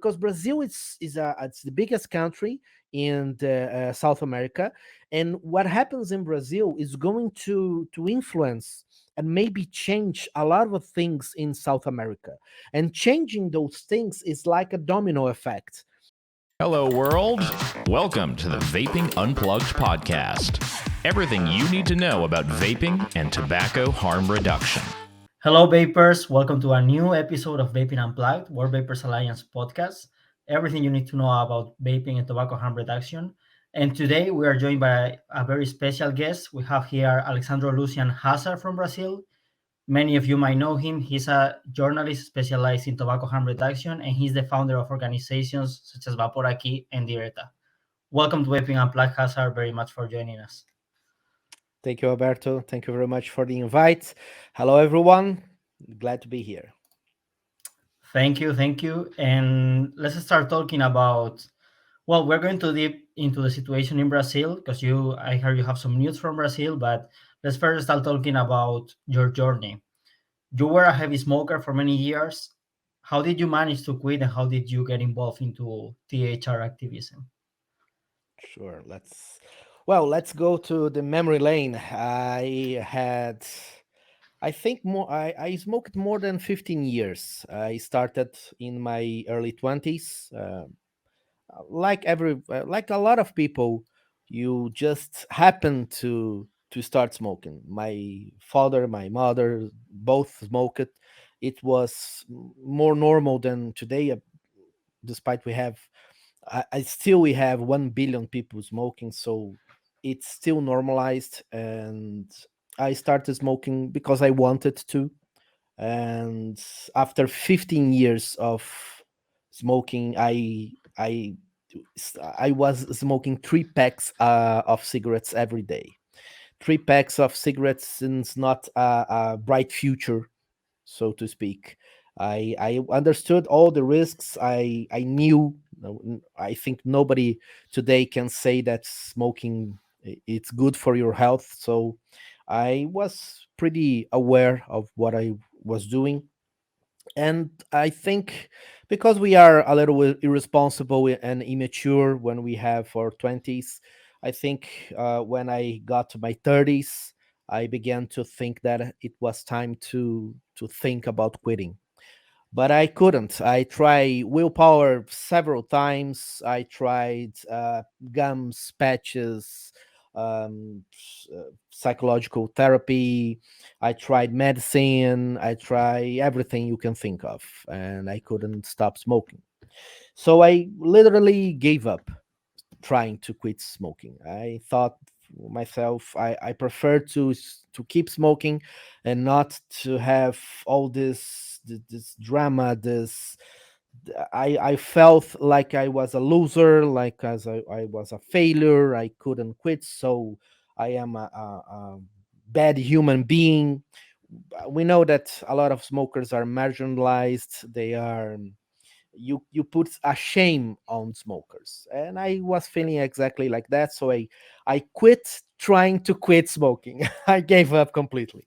because Brazil is it's the biggest country in South America, and what happens in Brazil is going to influence and maybe change a lot of things in South America. And changing those things is like a domino effect. Hello, world. Welcome to the Vaping Unplugged Podcast. Everything you need to know about vaping and tobacco harm reduction. Hello, Vapers. Welcome to a new episode of Vaping Unplugged, World Vapers Alliance podcast. Everything you need to know about vaping and tobacco harm reduction. And today we are joined by a very special guest. We have here Alexandro Lucian Hazard from Brazil. Many of you might know him. He's a journalist specialized in tobacco harm reduction, and he's the founder of organizations such as Vapor Aqui and Direta. Welcome to Vaping Unplugged, Hazard. Very much for joining us. Thank you, Alberto. Thank you very much for the invite. Hello, everyone. Glad to be here. Thank you. And let's start talking about, well, we're going to deep into the situation in Brazil because I heard you have some news from Brazil, but let's first start talking about your journey. You were a heavy smoker for many years. How did you manage to quit and how did you get involved into THR activism? Sure. Let's go to the memory lane. I smoked more than 15 years. I started in my early 20s. Like a lot of people, you just happen to start smoking. My father, my mother, both smoked. It was more normal than today, despite we have 1 billion people smoking, so it's still normalized. And I started smoking because I wanted to. And after 15 years of smoking, I was smoking 3 packs of cigarettes every day. 3 packs of cigarettes is not a bright future, so to speak. I understood all the risks. I knew. I think nobody today can say that smoking it's good for your health. So I was pretty aware of what I was doing. And I think because we are a little irresponsible and immature when we have our 20s, I think when I got to my 30s, I began to think that it was time to think about quitting. But I couldn't. I tried willpower several times. I tried gums, patches, psychological therapy. I tried medicine. I tried everything you can think of, and I couldn't stop smoking. So I literally gave up trying to quit smoking. I thought myself, I prefer to keep smoking and not to have all this drama. I felt like I was a loser, like as I was a failure. I couldn't quit, so I am a bad human being. We know that a lot of smokers are marginalized. They are you put a shame on smokers, and I was feeling exactly like that. So I quit trying to quit smoking. I gave up completely.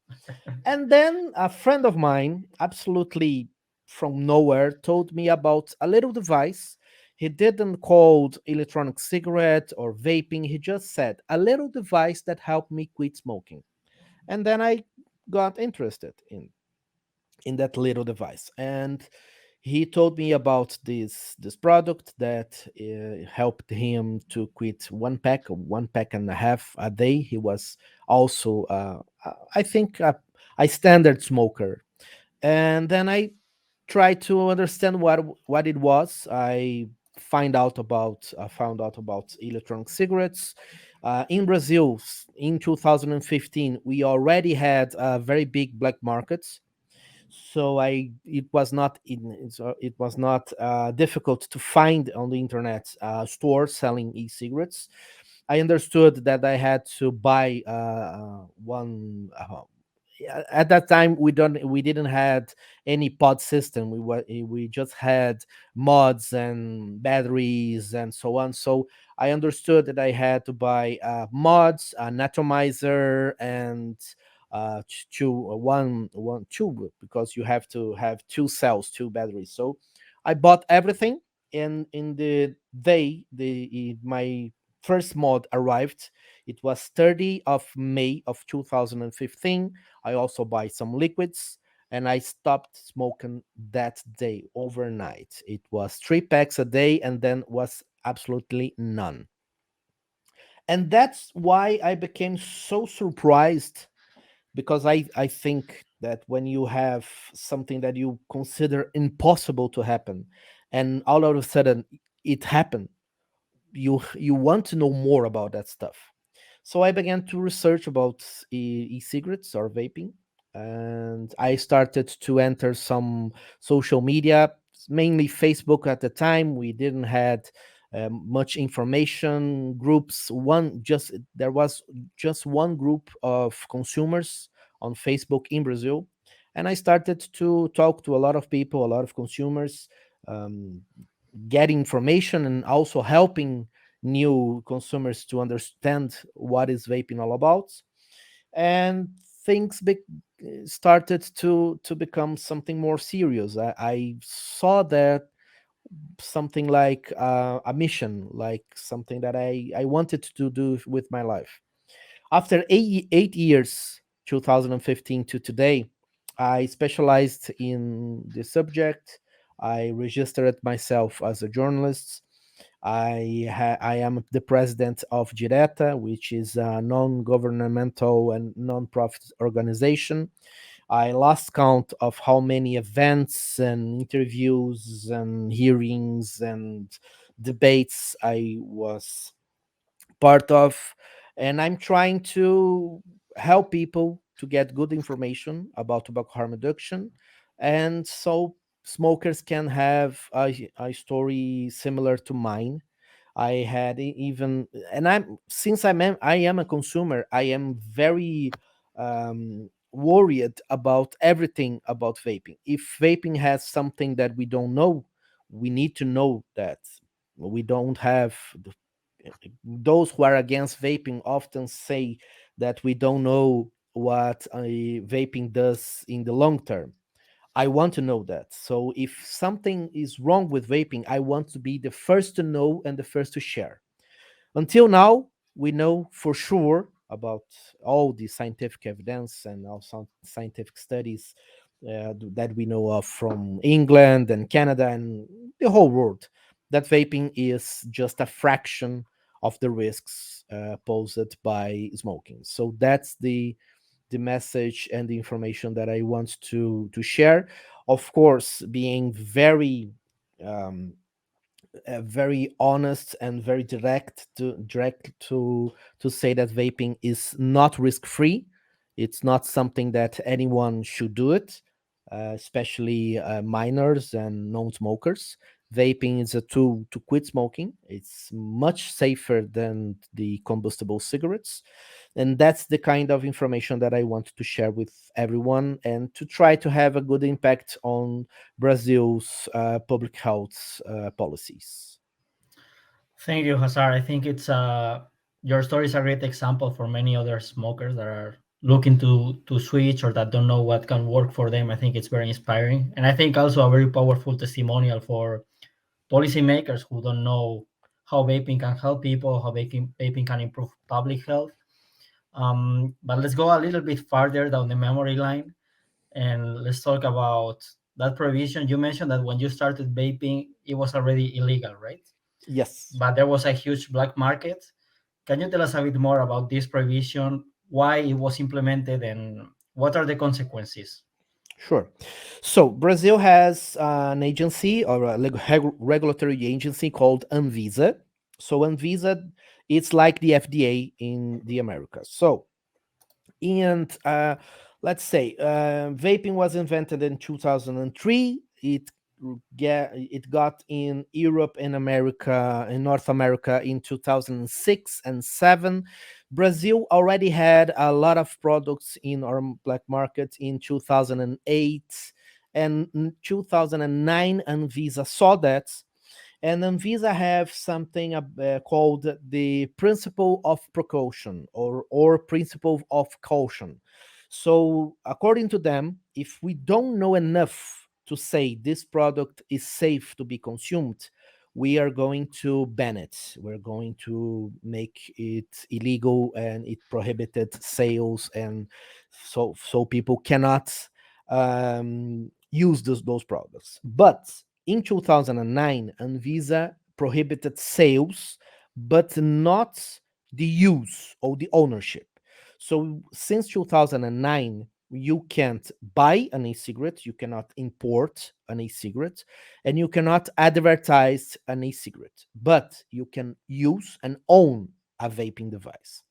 And then a friend of mine, absolutely from nowhere, told me about a little device. He didn't call electronic cigarette or vaping. He just said a little device that helped me quit smoking. And then I got interested in that little device. And he told me about this product that helped him to quit 1 pack and a half a day. He was also I think a standard smoker. And then I tried to understand what it was. I found out about electronic cigarettes. In Brazil, in 2015, we already had a very big black market. So it was not difficult to find on the internet stores selling e-cigarettes. I understood that I had to buy one. At that time, we didn't had any pod system. We just had mods and batteries and so on. So I understood that I had to buy mods, an atomizer, and two, because you have to have two cells, two batteries. So I bought everything, and in the day my first mod arrived, it was 30 of May of 2015. I also buy some liquids, and I stopped smoking that day overnight. It was 3 packs a day, and then was absolutely none. And that's why I became so surprised, because I think that when you have something that you consider impossible to happen, and all of a sudden it happened, you want to know more about that stuff. So I began to research about e-cigarettes or vaping, and I started to enter some social media, mainly Facebook. At the time, we didn't had much information groups. One just There was just one group of consumers on Facebook in Brazil, and I started to talk to a lot of people, a lot of consumers, um, get information, and also helping new consumers to understand what is vaping all about. And things started to become something more serious. I saw that something like a mission, like something that I wanted to do with my life. After 8 years, 2015 to today, I specialized in the subject. I registered myself as a journalist. I am the president of Direta, which is a non-governmental and non-profit organization. I lost count of how many events and interviews and hearings and debates I was part of, and I'm trying to help people to get good information about tobacco harm reduction, and so smokers can have a story similar to mine. I had even, and I am a consumer, I am very worried about everything about vaping. If vaping has something that we don't know, we need to know that. We don't have those who are against vaping often say that we don't know what vaping does in the long term. I want to know that. So if something is wrong with vaping, I want to be the first to know and the first to share. Until now, we know for sure about all the scientific evidence and also scientific studies that we know of from England and Canada and the whole world, that vaping is just a fraction of the risks posed by smoking. So that's the message and the information that I want to share. Of course, being um, very honest and very direct to say that vaping is not risk free. It's not something that anyone should do it, especially minors and non-smokers. Vaping is a tool to quit smoking. It's much safer than the combustible cigarettes, and that's the kind of information that I want to share with everyone, and to try to have a good impact on Brazil's public health policies. Thank you, Hazar. I think it's your story is a great example for many other smokers that are looking to switch or that don't know what can work for them. I think it's very inspiring, and I think also a very powerful testimonial for policymakers who don't know how vaping can help people, how vaping can improve public health. But let's go a little bit farther down the memory line, and let's talk about that prohibition. You mentioned that when you started vaping, it was already illegal, right? Yes. But there was a huge black market. Can you tell us a bit more about this prohibition, why it was implemented, and what are the consequences? Sure. So Brazil has an agency, or a regulatory agency called Anvisa. So Anvisa, it's like the FDA in the Americas. So, and let's say vaping was invented in 2003. It got in Europe and America, in North America, in 2006 and 7. Brazil already had a lot of products in our black market in 2008 and 2009. Anvisa saw that, and Anvisa have something called the principle of precaution, or principle of caution. So according to them, if we don't know enough to say this product is safe to be consumed, we are going to ban it. We're going to make it illegal, and it prohibited sales, and so people cannot use those products. But in 2009, Anvisa prohibited sales, but not the use or the ownership. So since 2009, you can't buy an e-cigarette, you cannot import an e-cigarette, and you cannot advertise an e-cigarette, but you can use and own a vaping device.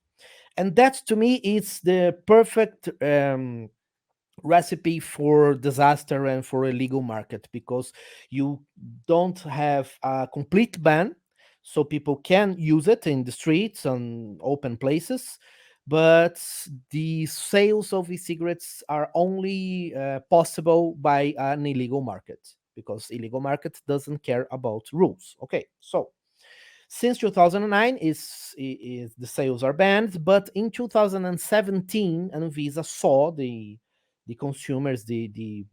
And that, to me, is the perfect recipe for disaster and for a legal market, because you don't have a complete ban, so people can use it in the streets and open places, but the sales of e-cigarettes are only possible by an illegal market, because illegal market doesn't care about rules. Okay, so since 2009 is the sales are banned, but in 2017 Anvisa saw the consumers, the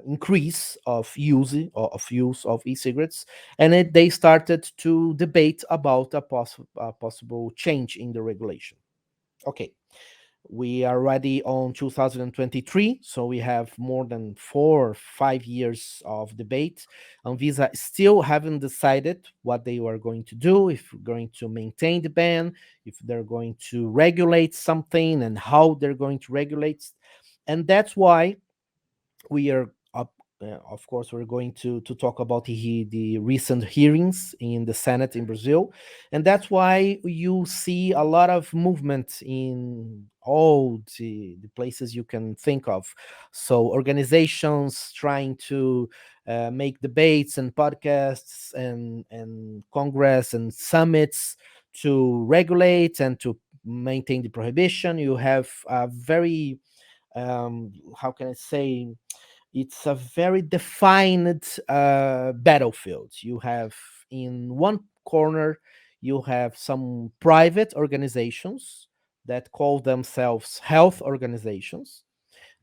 increase of use of e-cigarettes, and they started to debate about a possible change in the regulation. Okay, we are already on 2023, so we have more than 4 or 5 years of debate. Anvisa still haven't decided what they are going to do, if they're going to maintain the ban, if they're going to regulate something, and how they're going to regulate. And that's why we are up. Of course, we're going to talk about the recent hearings in the Senate in Brazil, and that's why you see a lot of movement in all the places you can think of. So organizations trying to make debates and podcasts and congress and summits to regulate and to maintain the prohibition. You have a very how can I say, it's a very defined battlefield. You have in one corner, you have some private organizations that call themselves health organizations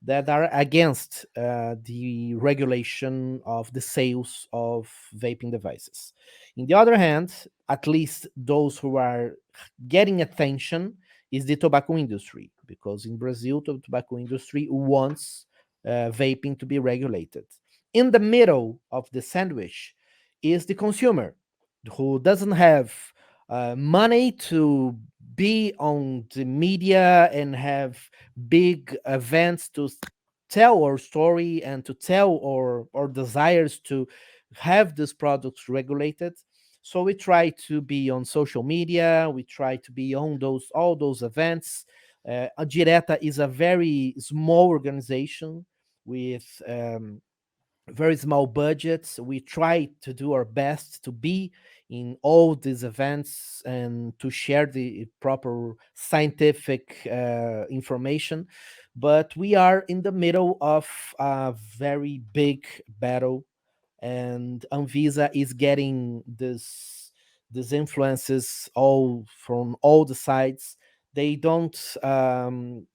that are against the regulation of the sales of vaping devices. In the other hand, at least those who are getting attention is the tobacco industry, because in Brazil, the tobacco industry wants vaping to be regulated. In the middle of the sandwich is the consumer, who doesn't have money to be on the media and have big events to tell our story and to tell our desires to have these products regulated. So we try to be on social media, we try to be on those all those events. A Direta is a very small organization with very small budgets. We try to do our best to be in all these events and to share the proper scientific information. But we are in the middle of a very big battle, and Anvisa is getting these influences all from all the sides. They don't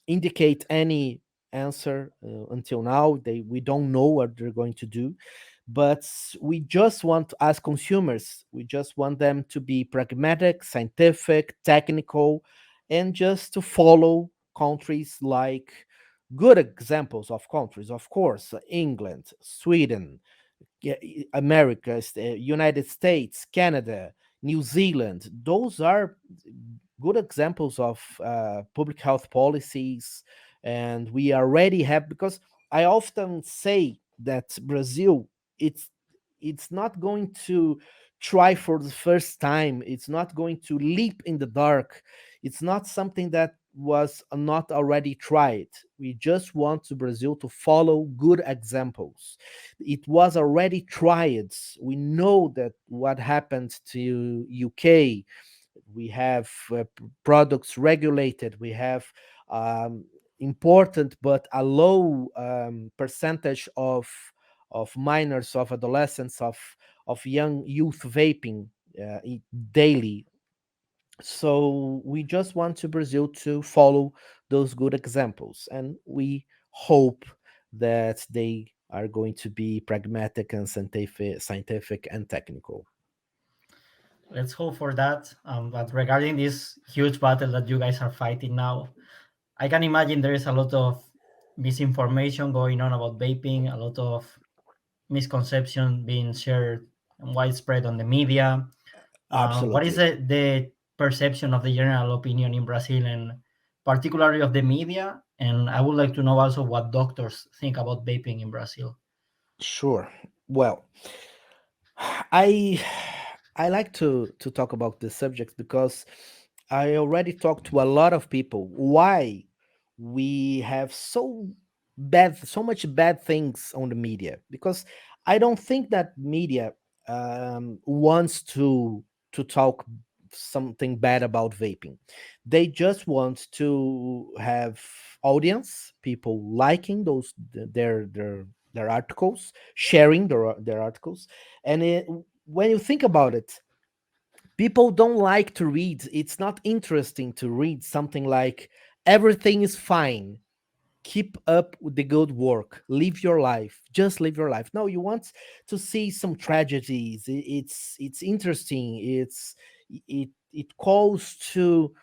indicate any answer until now. We don't know what they're going to do, but we just want, as consumers, we just want them to be pragmatic, scientific, technical, and just to follow countries like good examples of countries, of course, England, Sweden, yeah, America, United States, Canada, New Zealand. Those are good examples of public health policies, and we already have, because I often say that Brazil, it's it's not going to try for the first time. It's not going to leap in the dark. It's not something that was not already tried. We just want Brazil to follow good examples. It was already tried. We know that what happened to UK. We have products regulated. We have um, important but a low percentage of minors, of adolescents, of young youth vaping daily. So we just want to Brazil to follow those good examples, and we hope that they are going to be pragmatic and scientific and technical. Let's hope for that. But regarding this huge battle that you guys are fighting now, I can imagine there is a lot of misinformation going on about vaping, a lot of misconception being shared and widespread on the media. What is Absolutely. the perception of the general opinion in Brazil and particularly of the media? And I would like to know also what doctors think about vaping in Brazil. Sure. Well, I I like to talk about this subject because I already talked to a lot of people why we have so much bad things on the media, because I don't think that media wants to talk something bad about vaping. They just want to have audience, people liking their articles, sharing their articles. And when you think about it, people don't like to read. It's not interesting to read something like everything is fine, keep up with the good work, live your life, just live your life. No, you want to see some tragedies. It's interesting. It calls to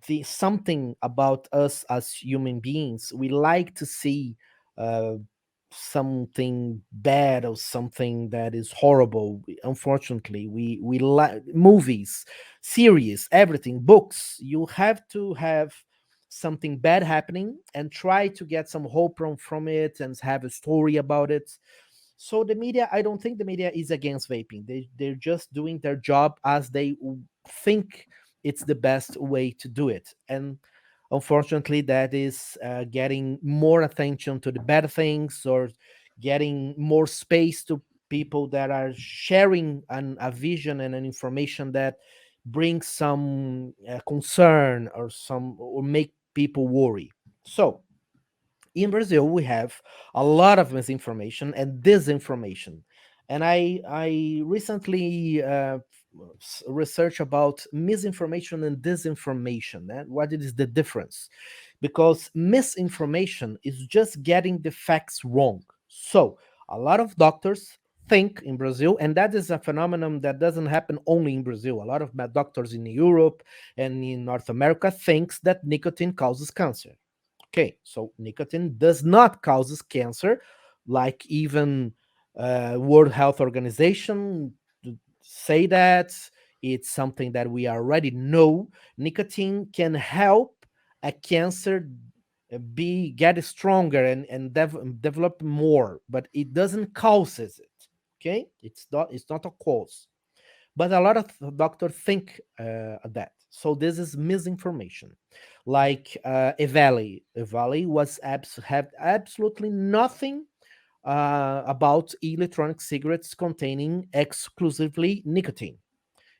the something about us as human beings. We like to see uh, something bad or something that is horrible. Unfortunately, we like movies, series, everything, books. You have to have something bad happening and try to get some hope from it and have a story about it. So the media, I don't think the media is against vaping. They're just doing their job as they think it's the best way to do it. And unfortunately, that is getting more attention to the bad things, or getting more space to people that are sharing a vision and an information that brings some concern or some or make people worry. So in Brazil, we have a lot of misinformation and disinformation. And I recently research about misinformation and disinformation and what is the difference, because misinformation is just getting the facts wrong. So a lot of doctors think in Brazil, and that is a phenomenon that doesn't happen only in Brazil. A lot of doctors in Europe and in North America thinks that nicotine causes cancer. Okay, so nicotine does not causes cancer, like even World Health Organization say that. It's something that we already know. Nicotine can help a cancer be get stronger and develop more, but it doesn't causes it. Okay, it's not a cause, but a lot of doctors think that. So this is misinformation. Like Evali was had absolutely nothing about electronic cigarettes containing exclusively nicotine.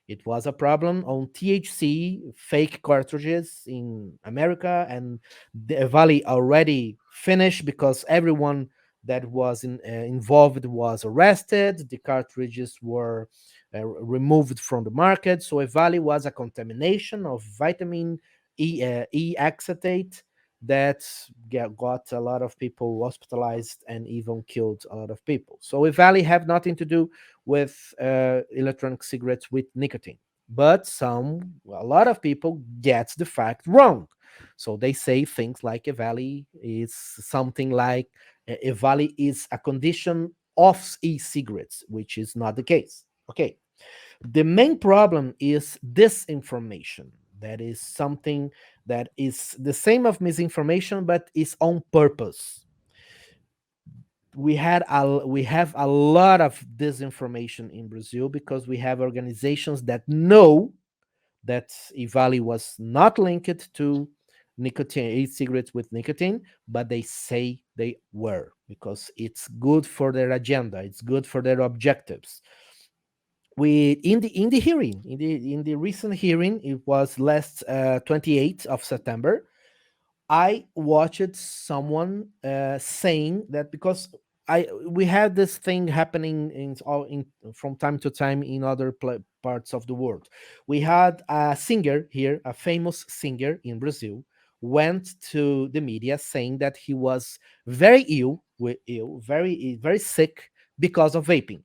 It was a problem on THC fake cartridges in America, and the Valley already finished because everyone that was involved was arrested. The cartridges were removed from the market. So Evali was a contamination of vitamin E acetate that got a lot of people hospitalized and even killed a lot of people. So Evali have nothing to do with electronic cigarettes with nicotine. But a lot of people get the fact wrong. So they say things like Evali is something like Evali is a condition of e-cigarettes, which is not the case. Okay. The main problem is disinformation. That is something that is the same of misinformation, but is on purpose. We have a lot of disinformation in Brazil because we have organizations that know that Ivali was not linked to nicotine, e-cigarettes with nicotine, but they say they were because it's good for their agenda, it's good for their objectives. We in the hearing, in the recent hearing, it was last 28th of September. I watched someone saying that because I we had this thing happening in from time to time in other parts of the world. We had a singer here, a famous singer in Brazil, went to the media saying that he was very ill, very sick because of vaping.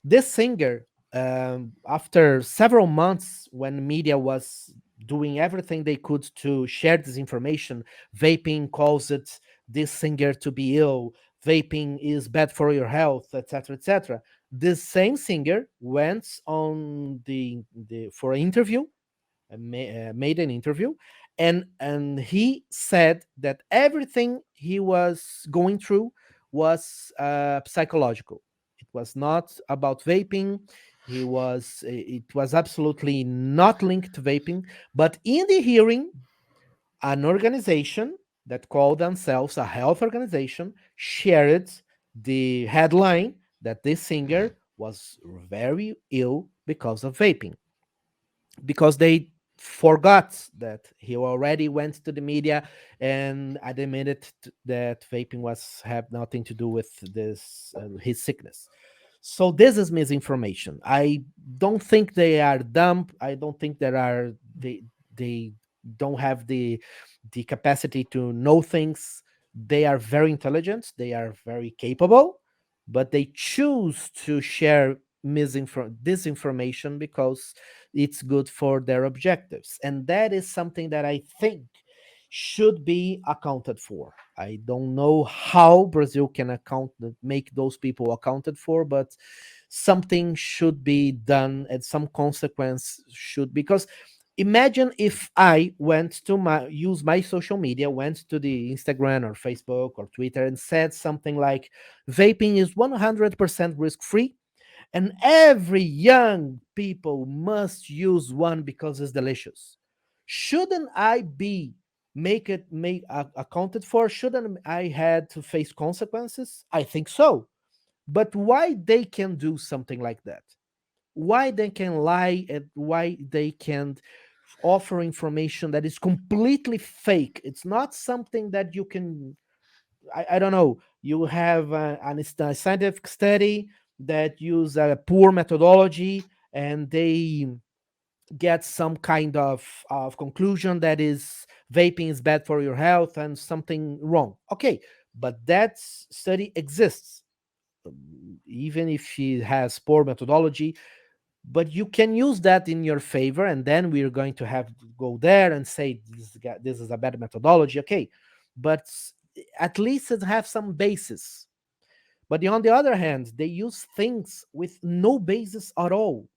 This singer after several months, when media was doing everything they could to share this information, vaping calls it this singer to be ill, vaping is bad for your health, etc., etc. This same singer went on the for an interview, made an interview, and he said that everything he was going through was psychological. It was not about vaping. It was absolutely not linked to vaping. But in the hearing, an organization that called themselves a health organization shared the headline that this singer was very ill because of vaping, because they forgot that he already went to the media and admitted that vaping was have nothing to do with this his sickness. So this is misinformation. I don't think they are dumb. I don't think they don't have the capacity to know things. They are very intelligent, they are very capable, but they choose to share disinformation because it's good for their objectives. And that is something that I think should be accounted for. I don't know how Brazil can make those people accounted for, but something should be done and some consequence should, because imagine if I went to use my social media, went to the Instagram or Facebook or Twitter and said something like vaping is 100% risk free and every young people must use one because it's delicious. Shouldn't I be make accounted for? Shouldn't I had to face consequences? I think so. But why they can do something like that? Why they can lie and why they can offer information that is completely fake? It's not something that you can, I don't know, you have a scientific study that use a poor methodology and they get some kind of conclusion that is vaping is bad for your health and something wrong. Okay, but that study exists, even if she has poor methodology, but you can use that in your favor, and then we're going to have to go there and say this is a bad methodology. Okay, but at least it have some basis. But on the other hand, they use things with no basis at all.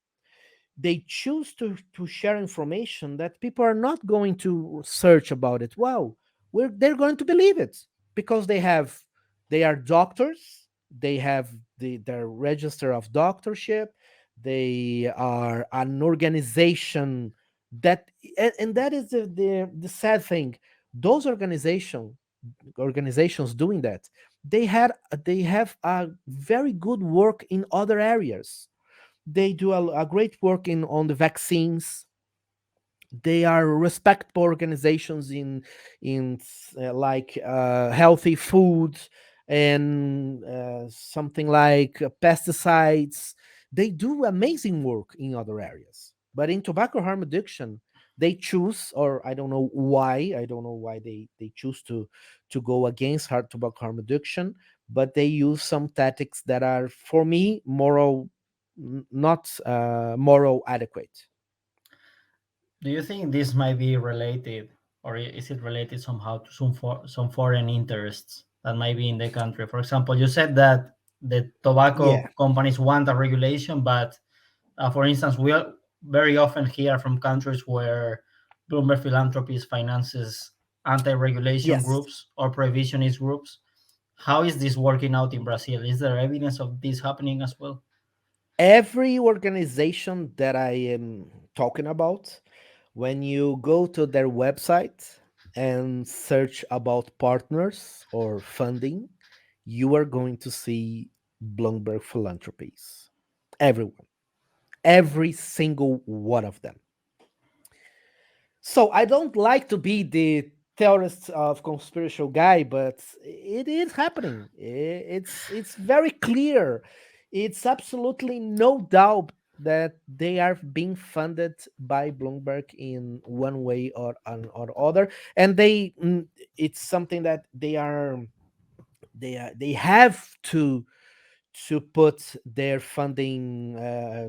They choose to share information that people are not going to search about it. Well, they're going to believe it because they are doctors, they have their register of doctorship, they are an organization that, and that is the sad thing. Those organizations doing that, they have a very good work in other areas. They do a great work in on the vaccines. They are respectable organizations in like healthy food and something like pesticides. They do amazing work in other areas, but in tobacco harm addiction they choose, or I don't know why they choose to go against hard tobacco harm addiction, but they use some tactics that are for me not moral adequate. Do you think this might be related, or is it related somehow to some foreign interests that might be in the country? For example, you said that the tobacco Yeah. companies want a regulation, but for instance, we very often hear from countries where Bloomberg Philanthropies finances anti-regulation Yes. groups or prohibitionist groups. How is this working out in Brazil? Is there evidence of this happening as well? Every organization that I am talking about, when you go to their website and search about partners or funding, you are going to see Bloomberg Philanthropies. Everyone, every single one of them. So I don't like to be the theorist of conspiracy guy, but it is happening. It's very clear. It's absolutely no doubt that they are being funded by Bloomberg in one way or other, and it's something that they have to put their funding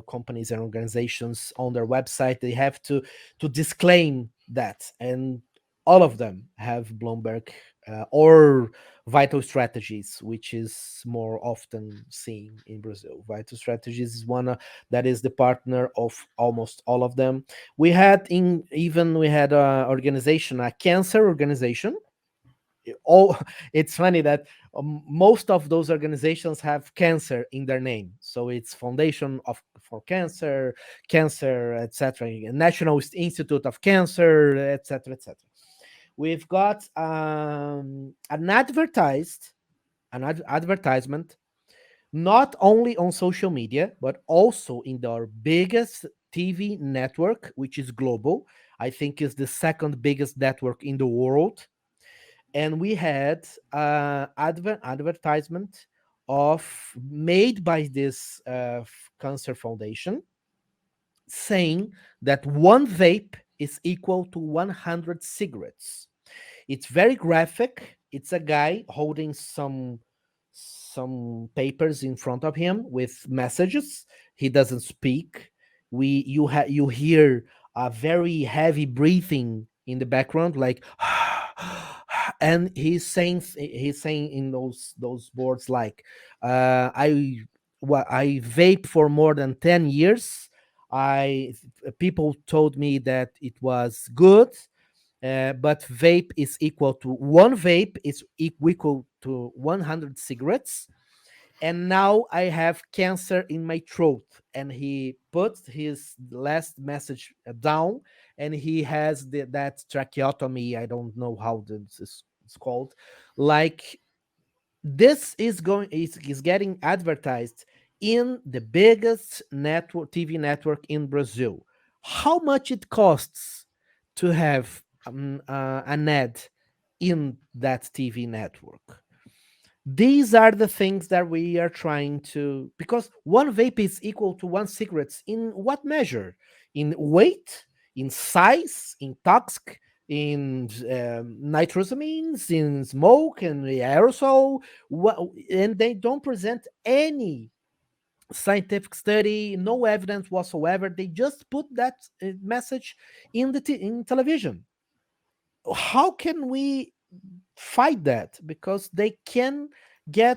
companies and organizations on their website. They have to disclaim that, and all of them have Bloomberg or Vital Strategies, which is more often seen in Brazil. Vital Strategies is one that is the partner of almost all of them. We had a organization, a cancer organization. All It's funny that most of those organizations have cancer in their name, so it's foundation of for cancer, etc., National Institute of Cancer, etc., etc. We've got an advertisement, not only on social media but also in our biggest TV network, which is global. I think is the second biggest network in the world. And we had advertisement of made by this cancer foundation, saying that one vape is equal to 100 cigarettes. It's very graphic. It's a guy holding some papers in front of him with messages. He doesn't speak. You hear a very heavy breathing in the background, like and he's saying in those boards like I vape for more than 10 years. I People told me that it was good, but one vape is equal to 100 cigarettes, and now I have cancer in my throat. And he put his last message down, and he has that tracheotomy. I don't know how this is it's called. Like, this is getting advertised in the biggest TV network in Brazil. How much it costs to have an ad in that TV network? These are the things that we are trying to, because one vape is equal to one cigarette in what measure? In weight, in size, in toxic, in nitrosamines, in smoke and aerosol. And they don't present any scientific study, no evidence whatsoever. They just put that message in television. How can we fight that? Because they can they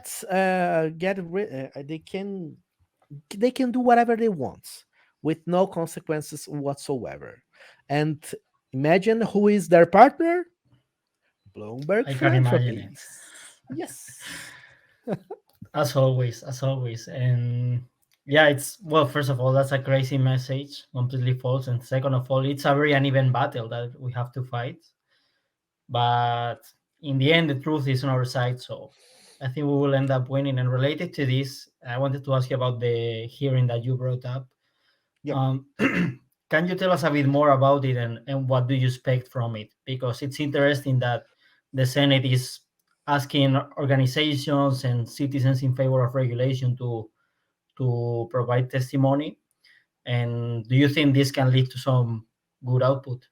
can do whatever they want with no consequences whatsoever. And imagine who is their partner. Bloomberg I can imagine it. Philanthropies. Yes. As always. And yeah, it's, well, first of all, that's a crazy message, completely false. And second of all, it's a very uneven battle that we have to fight. But in the end, the truth is on our side. So I think we will end up winning. And related to this, I wanted to ask you about the hearing that you brought up. Yep. Can you tell us a bit more about it, and what do you expect from it? Because it's interesting that the Senate is asking organizations and citizens in favor of regulation to provide testimony. And do you think this can lead to some good output?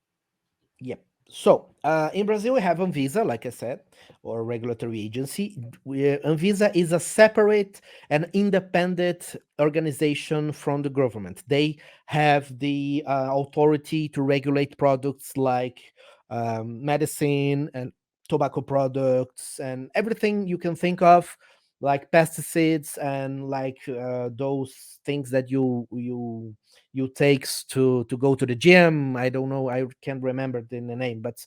Yep. So in Brazil, we have Anvisa, like I said, or regulatory agency. Anvisa is a separate and independent organization from the government. They have the authority to regulate products like medicine and tobacco products and everything you can think of, like pesticides and like those things that you takes to go to the gym. I don't know, I can't remember the name, but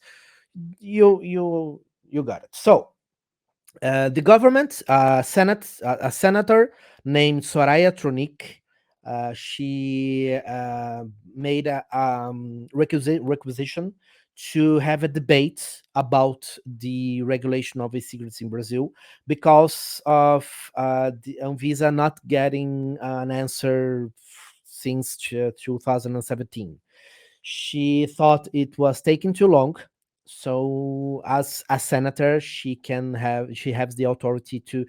you got it. So the government, a senator named Soraya Tronic, she made a requisition to have a debate about the regulation of e-cigarettes in Brazil, because of the Anvisa not getting an answer since 2017. She thought it was taking too long. So as a senator, she has the authority to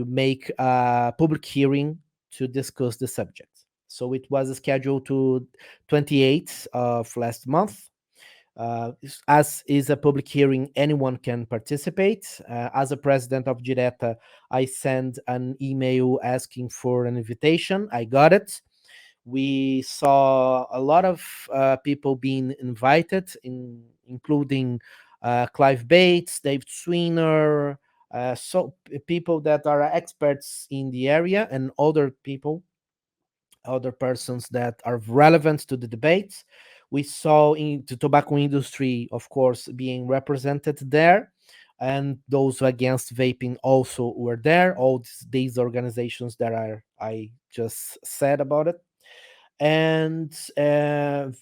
make a public hearing to discuss the subject. So it was scheduled to 28th of last month. As is a public hearing, anyone can participate. As a president of Direta, I sent an email asking for an invitation. I got it. We saw a lot of people being invited, including Clive Bates, David Sweener, people that are experts in the area, and other persons that are relevant to the debates. We saw in the tobacco industry, of course, being represented there, and those against vaping also were there. All these organizations that I just said about it. And the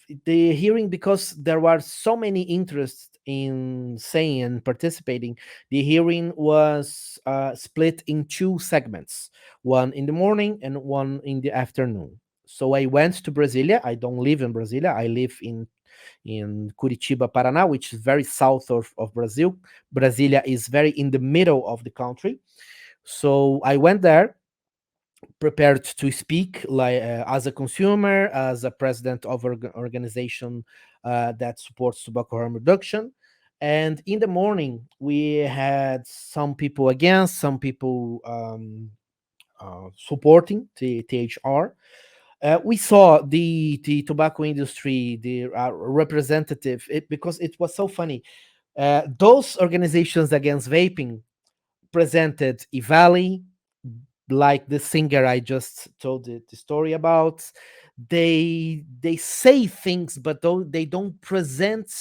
hearing, because there were so many interests in saying and participating, the hearing was split in two segments, one in the morning and one in the afternoon. So I went to Brasilia. I don't live in Brasilia. I live in Curitiba, Paraná, which is very south of Brazil. Brasilia is very in the middle of the country. So I went there prepared to speak, like as a consumer, as a president of organization that supports tobacco harm reduction. And in the morning, we had some people against, some people supporting the THR. We saw the tobacco industry, the representative, because it was so funny. Those organizations against vaping presented Ivali, like the singer I just told the story about. They say things, but they don't present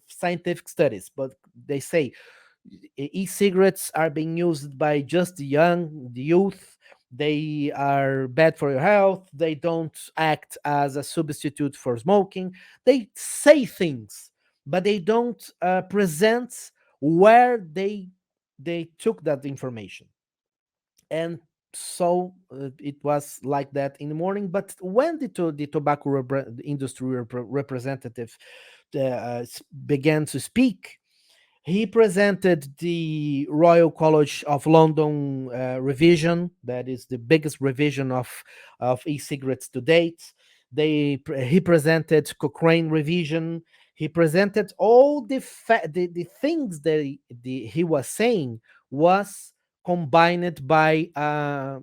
scientific studies. But they say e-cigarettes are being used by just the youth. They are bad for your health. They don't act as a substitute for smoking. They say things, but they don't present where they took that information. And so it was like that in the morning. But when the tobacco industry representative began to speak, he presented the Royal College of London revision, that is the biggest revision of e-cigarettes to date. He presented Cochrane revision. He presented all the things that he was saying was combined by a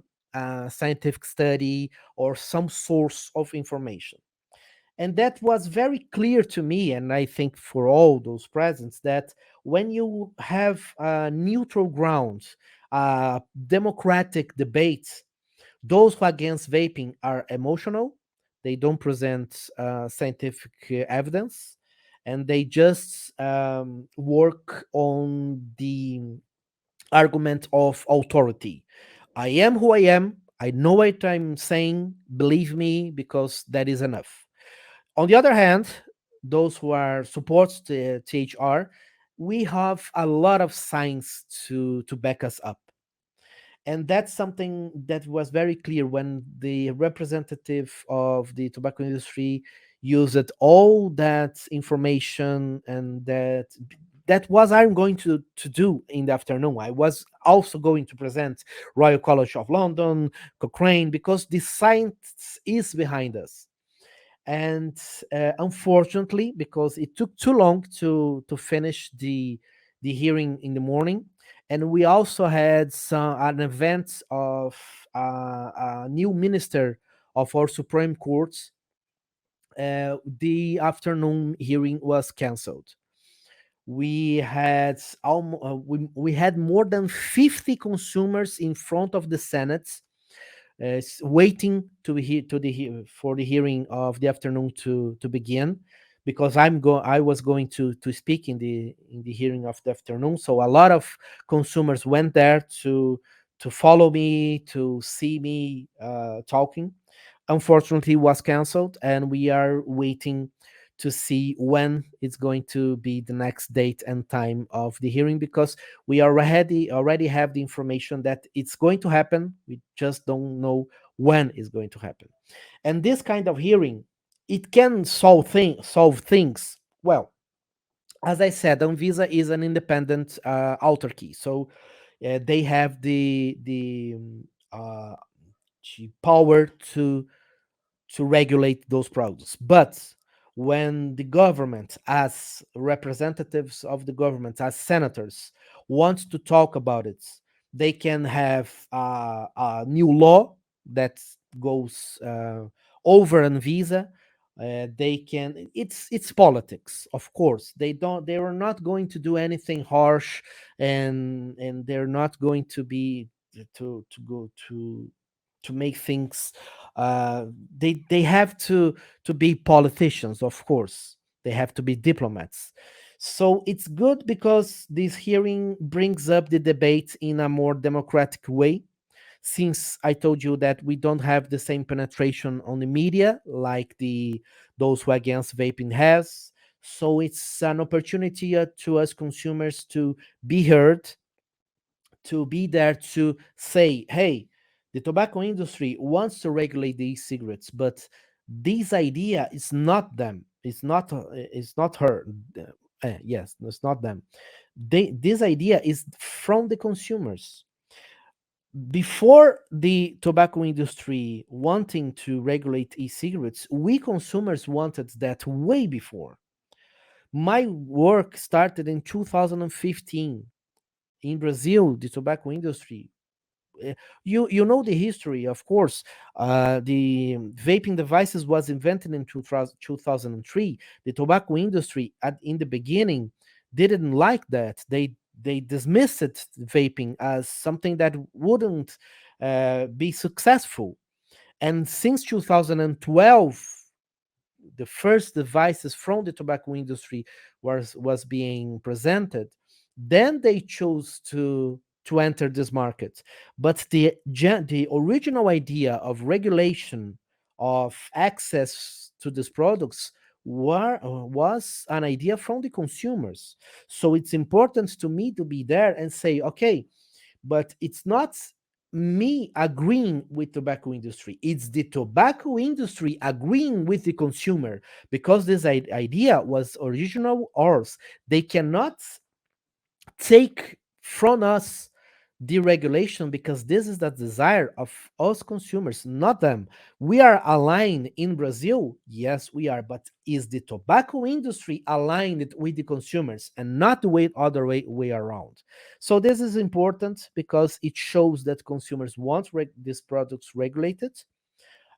scientific study or some source of information. And that was very clear to me, and I think for all those presents, that when you have neutral grounds, democratic debates, those who are against vaping are emotional. They don't present scientific evidence, and they just work on the argument of authority. I am who I am. I know what I'm saying. Believe me, because that is enough. On the other hand, those who are supports the THR, we have a lot of science to back us up. And that's something that was very clear when the representative of the tobacco industry used all that information, and that was I'm going to do in the afternoon. I was also going to present Royal College of London, Cochrane, because the science is behind us. And unfortunately, because it took too long to finish the hearing in the morning, and we also had an event of a new minister of our Supreme Court, the afternoon hearing was cancelled. We had more than 50 consumers in front of the Senate, waiting for the hearing of the afternoon to begin, because I was going to speak in the hearing of the afternoon. So a lot of consumers went there to follow me, to see me talking. Unfortunately, it was canceled, and we are waiting to see when it's going to be the next date and time of the hearing, because we already have the information that it's going to happen. We just don't know when it's going to happen. And this kind of hearing, it can solve things. Well, as I said, Anvisa is an independent autarky, so they have uh, the power to regulate those products. But when the government, as representatives of the government, as senators, wants to talk about it, they can have a new law that goes over Anvisa. They can. It's politics, of course. They don't. They are not going to do anything harsh, and they're not going to be to go to make things. Uh, they have to be politicians, of course. They have to be diplomats. So it's good because this hearing brings up the debate in a more democratic way, since I told you that we don't have the same penetration on the media like the those who are against vaping has. So it's an opportunity to us consumers to be heard, to be there to say, hey, the tobacco industry wants to regulate the e-cigarettes, but this idea is not them. It's not her. Yes, it's not them. This idea is from the consumers. Before the tobacco industry wanting to regulate e-cigarettes, we consumers wanted that way before. My work started in 2015 in Brazil. The tobacco industry, you know the history, of course. The vaping devices was invented in 2003. The tobacco industry in the beginning didn't like that. They dismissed vaping as something that wouldn't be successful. And since 2012, the first devices from the tobacco industry was being presented, then they chose to enter this market. But the original idea of regulation of access to these products was an idea from the consumers. So it's important to me to be there and say, okay, but it's not me agreeing with tobacco industry, it's the tobacco industry agreeing with the consumer, because this idea was original ours. They cannot take from us deregulation, because this is the desire of us consumers, not them. We are aligned in Brazil, yes, we are, but is the tobacco industry aligned with the consumers and not the way around? So this is important because it shows that consumers want these products regulated,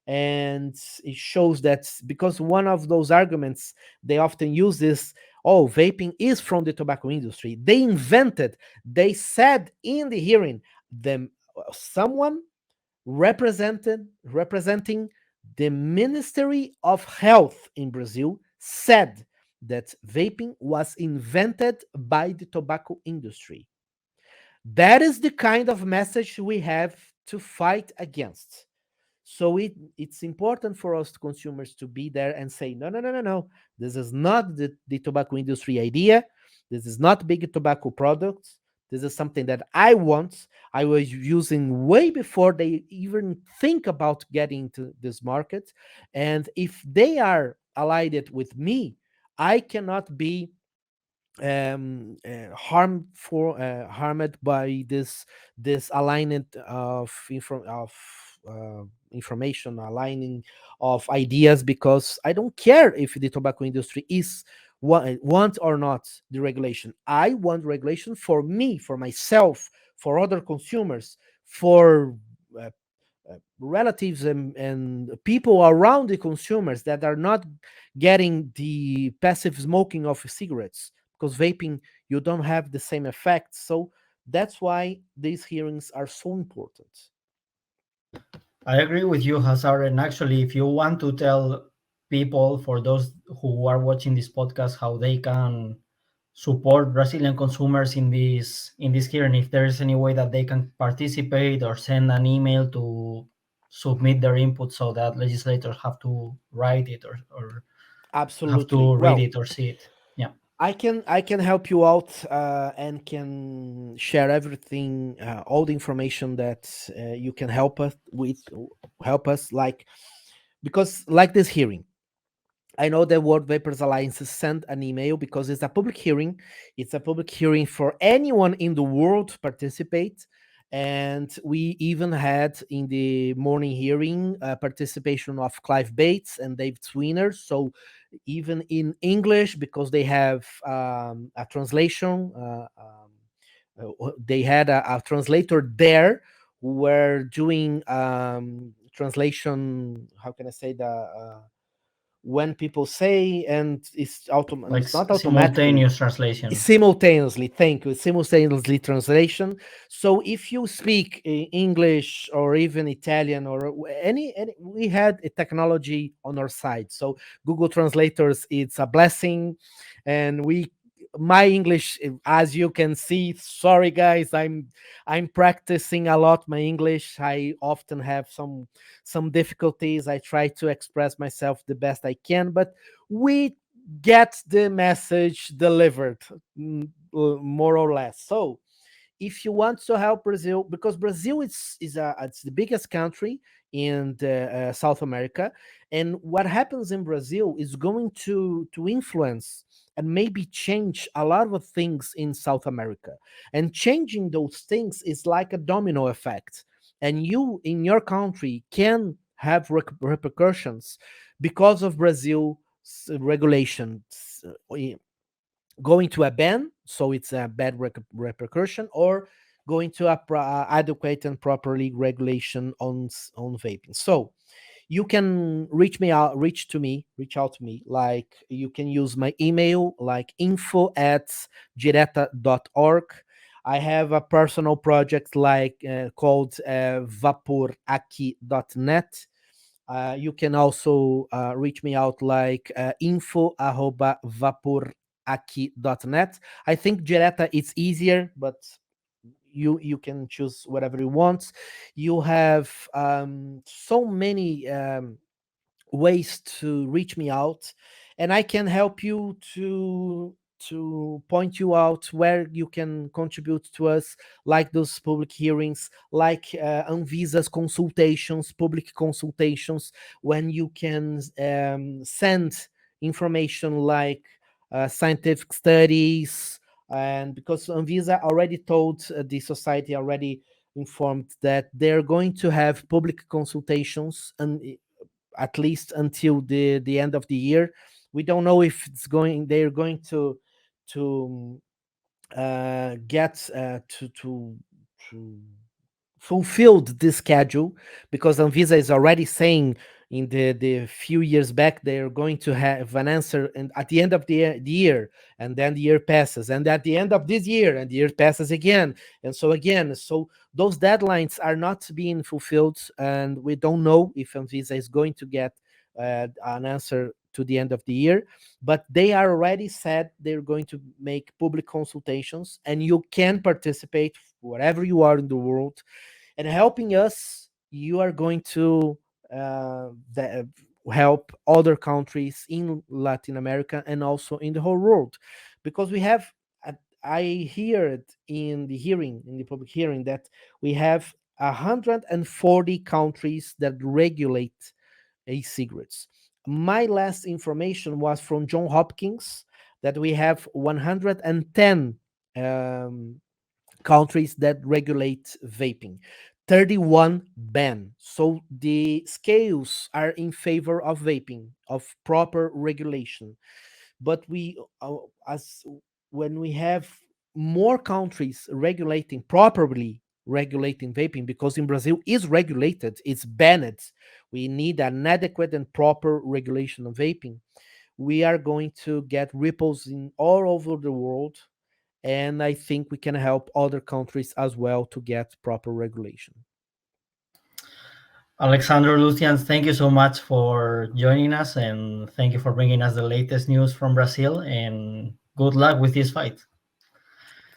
and it shows that, because one of those arguments they often use is, oh, vaping is from the tobacco industry. They said in the hearing, them someone representing the Ministry of Health in Brazil said that vaping was invented by the tobacco industry. That is the kind of message we have to fight against. So it's important for us consumers to be there and say, no, no, no, no, no. This is not the tobacco industry idea. This is not big tobacco products. This is something that I want. I was using way before they even think about getting to this market. And if they are allied with me, I cannot be harmed by this alignment of information, aligning of ideas, because I don't care if the tobacco industry is want or not the regulation. I want regulation for me, for myself, for other consumers, for uh, relatives and people around the consumers that are not getting the passive smoking of cigarettes, because vaping, you don't have the same effect. So that's why these hearings are so important. I agree with you, Hazard. And actually, if you want to tell people, for those who are watching this podcast, how they can support Brazilian consumers in this hearing, if there is any way that they can participate or send an email to submit their input so that legislators have to write it or have Absolutely. to read Well, it or see it. Yeah. I can help you out, and can share everything, all the information that you can help us, like, because like this hearing, I know the World Vapers Alliance sent an email because it's a public hearing. It's a public hearing for anyone in the world to participate. And we even had in the morning hearing participation of Clive Bates and David Sweener. So even in English, because they have a translation, they had a translator there who were doing translation. How can I say the when people say, and Like it's not automatically, simultaneous translation. simultaneously, thank you, simultaneously translation. So if you speak English or even Italian or any, we had a technology on our side. So Google translators, it's a blessing. And my English, as you can see, sorry guys, I'm practicing a lot my English. I often have some difficulties. I try to express myself the best I can, but we get the message delivered, more or less. So if you want to help Brazil, because Brazil it's the biggest country in South America, and what happens in Brazil is going to influence and maybe change a lot of things in South America. And changing those things is like a domino effect, and you in your country can have repercussions because of Brazil's regulations, going to a ban, so it's a bad repercussion, or going to a adequate and properly regulation on vaping. So you can reach out to me, like you can use my email, like info@direta.org. I have a personal project like called vaporaqui.net. You can also reach me out like info@vaporaqui.net. I think Direta it's easier, but you can choose whatever you want. You have so many ways to reach me out, and I can help you to point you out where you can contribute to us, like those public hearings, like Anvisa's consultations, public consultations, when you can send information like scientific studies. And because Anvisa already told the society, already informed that they're going to have public consultations, and at least until the end of the year. We don't know if they're going to get to fulfilled this schedule, because Anvisa is already saying in the few years back they're going to have an answer and at the end of the year, and then the year passes, and at the end of this year, and the year passes again, and so again. So those deadlines are not being fulfilled, and we don't know if Anvisa is going to get an answer to the end of the year. But they are already said they're going to make public consultations, and you can participate wherever you are in the world. And helping us, you are going to help other countries in Latin America and also in the whole world, because we have I heard in the public hearing, that we have 140 countries that regulate e-cigarettes. My last information was from John Hopkins, that we have 110 um, countries that regulate vaping, 31 ban. So the scales are in favor of vaping, of proper regulation. But as when we have more countries regulating, properly regulating vaping, because in Brazil is regulated, it's banned. We need an adequate and proper regulation of vaping. We are going to get ripples in all over the world, and I think we can help other countries as well to get proper regulation. Alexandro, Lucian, thank you so much for joining us, and thank you for bringing us the latest news from Brazil. And good luck with this fight.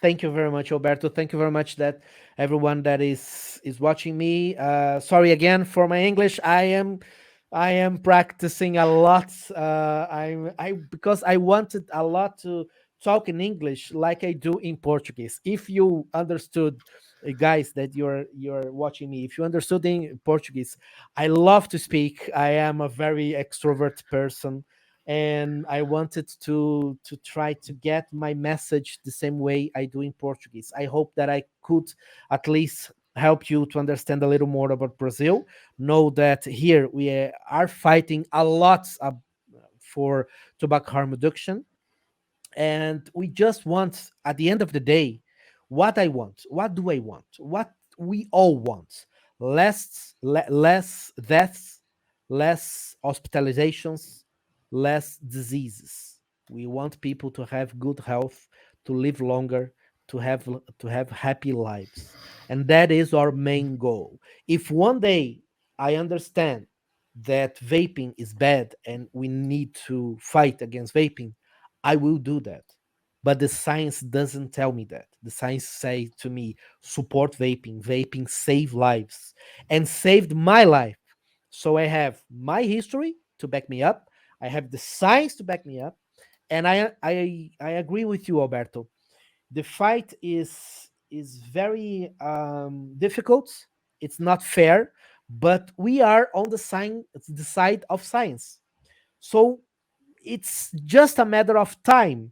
Thank you very much, Alberto. Thank you very much that everyone that is watching me. Sorry again for my English. I am practicing a lot. I because I wanted a lot to talk in English like I do in Portuguese. If you understood, guys, that you're watching me, if you understood in Portuguese, I love to speak. I am a very extrovert person, and I wanted to try to get my message the same way I do in Portuguese. I hope that I could at least help you to understand a little more about Brazil. Know that here we are fighting a lot for tobacco harm reduction, and we just want, at the end of the day, what I want. What do I want? What we all want: less deaths, less hospitalizations, less diseases. We want people to have good health, to live longer, to have happy lives, and that is our main goal. If one day I understand that vaping is bad and we need to fight against vaping, I will do that. But the science doesn't tell me that. The science say to me, support vaping. Vaping save lives and saved my life. So I have my history to back me up. I have the science to back me up. And I agree with you, Alberto. The fight is very difficult. It's not fair, but we are on the side of science. So it's just a matter of time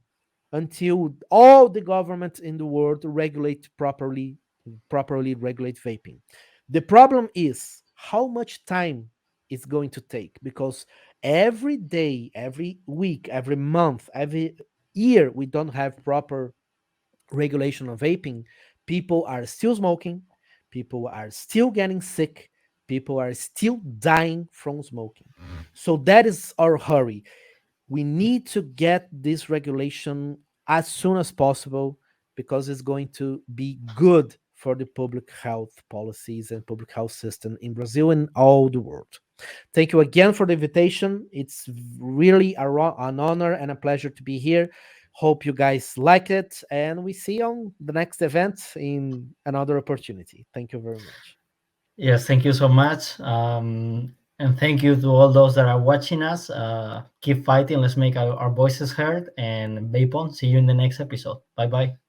until all the governments in the world regulate properly regulate vaping. The problem is how much time it's going to take, because every day, every week, every month, every year we don't have proper regulation of vaping. People are still smoking, people are still getting sick, people are still dying from smoking. So that is our hurry. We need to get this regulation as soon as possible, because it's going to be good for the public health policies and public health system in Brazil and all the world. Thank you again for the invitation. It's really an honor and a pleasure to be here. Hope you guys like it, and we see you on the next event in another opportunity. Thank you very much. Yes, thank you so much. And thank you to all those that are watching us. Keep fighting. Let's make our voices heard. And vape on. See you in the next episode. Bye bye.